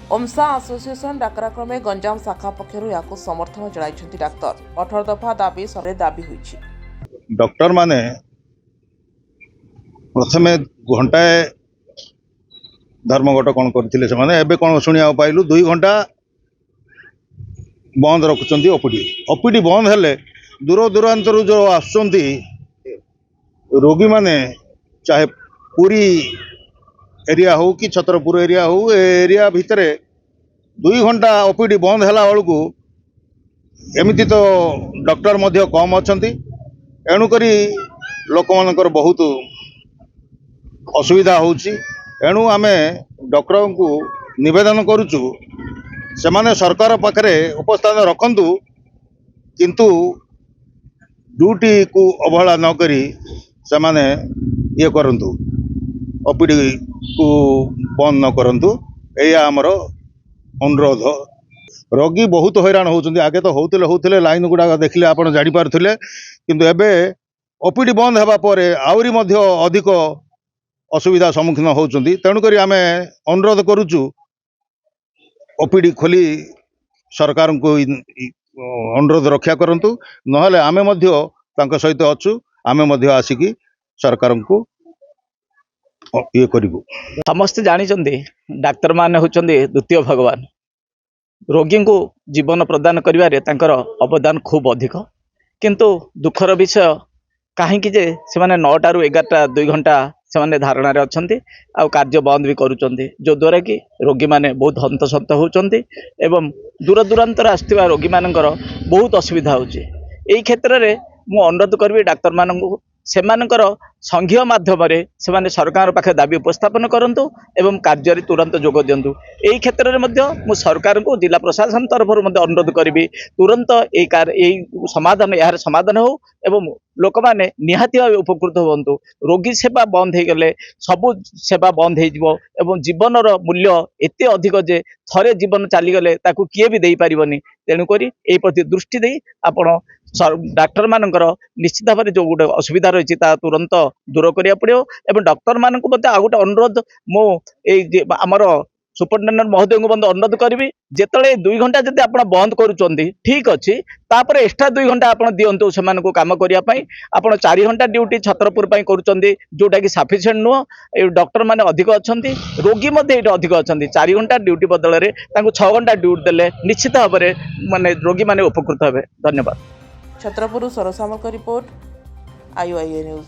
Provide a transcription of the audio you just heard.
ओमसा association डाकराक्रमे Ganjam शाखा पक्षर या समर्थन जणाई डाक्तर 18 दफा दाबी सरे दाबी होईछि। डॉक्टर माने प्रथमे घंटाए धर्मघट कौन करथिले से माने एबे कौन सुनिया पाइलु 2 घंटा बंद रखुचंती। ओपीडी बंद हेले दूर दूरांतर जो आसुचंती रोगी माने चाहे पूरी एरिया हो कि छत्रपुर एरिया हो एरिया भितर 2 घंटा ओपीडी बंद हैला बेलू एमती तो डॉक्टर मध्य कम अच्छी एणुकरी लोक मानकर बहुत असुविधा होची। एणु आमे डॉक्टर को निवेदन करुचु से माने सरकार पाखरे उपस्थान रखंतु किंतु ड्यूटी को अवहेला न करी से माने ये करंतु ओपीडी को बंद न करंतु एया हमर अनुरोध। रोगी बहुत हैरान होउछन्ती। आगे तो होउतिले लाइन गुडा देखिले आपण जानि पारुथिले किंतु एबे ओपीडी बंद हेबा परे आउरी मध्य अधिक असुविधा सम्मुखीन होउछन्ती। तेणु करी आमे अनुरोध करूछु ओपीडी खोली सरकार को अनुरोध रक्षा करंतु नहले आमे मध्य तांका सहित अछु आमे मध्य आसिकी सरकार को ये करिबु। समस्त जानी डाक्तर माने होचंदी द्वितीय भगवान। रोगी को जीवन प्रदान करिवारे तांकर अवदान खूब अधिक किंतु दुखर विषय कहीं जे से माने 9टा रु 11टा 2 घंटा से माने धारणा रे अछंती आ कार्य बंद भी करूचंती जो द्वारा कि रोगी माने बहुत हंतसंत होचंती एवं दूर दूरांतर आसथिबा रोगी मानकर बहुत असुविधा होची। एई क्षेत्र रे मु अनुरोध करबी डाक्तर मानकु सेमानकर संघीय माध्यम से माने सरकार पाखे दाबी उपस्थापन करंतु एवं कार्य तुरंत जोग दिंतु। यही क्षेत्र में मु सरकार को जिला प्रशासन तरफ अनुरोध करी तुरंत यही समाधान यार समाधान हो एवं लोक माने निहाती भाव उपकृत होंतु। रोगी सेवा बंद हो गले सबु सेवा बंद हो जीवन मूल्य एते अधिक जे थरे जीवन चलीगले ताकू किए भी दे पारिबनी। तेणुक यही प्रति दृष्टि दे आपण डाक्टर मानकर निश्चित भाव जो गोटे असुविधा रही तुरंत दूर करिया पड़ियो एवं डॉक्टर मान को आ गोटे अनुरोध मो आमर सुपरिटेडेंट महोदय को अनुरोध करी जिते 2 घंटा जब आप बंद करुँच ठीक अच्छे तापर एक्स्ट्रा 2 घंटा आप दिंतु से कम करने आप 4 घंटा ड्यूटी छत्रपुर करुँच जोटा कि साफिसीएंट नुह। डॉक्टर माने अधिक अच्छा रोगी ये अधिक अच्छा 4 घंटा ड्यूटी बदल में 6 घंटा ड्यूटी देले निश्चित भाव में माने रोगी माने उपकृत हे। धन्यवाद। छत्रपुर सरसामल रिपोर्ट IOIA न्यूज।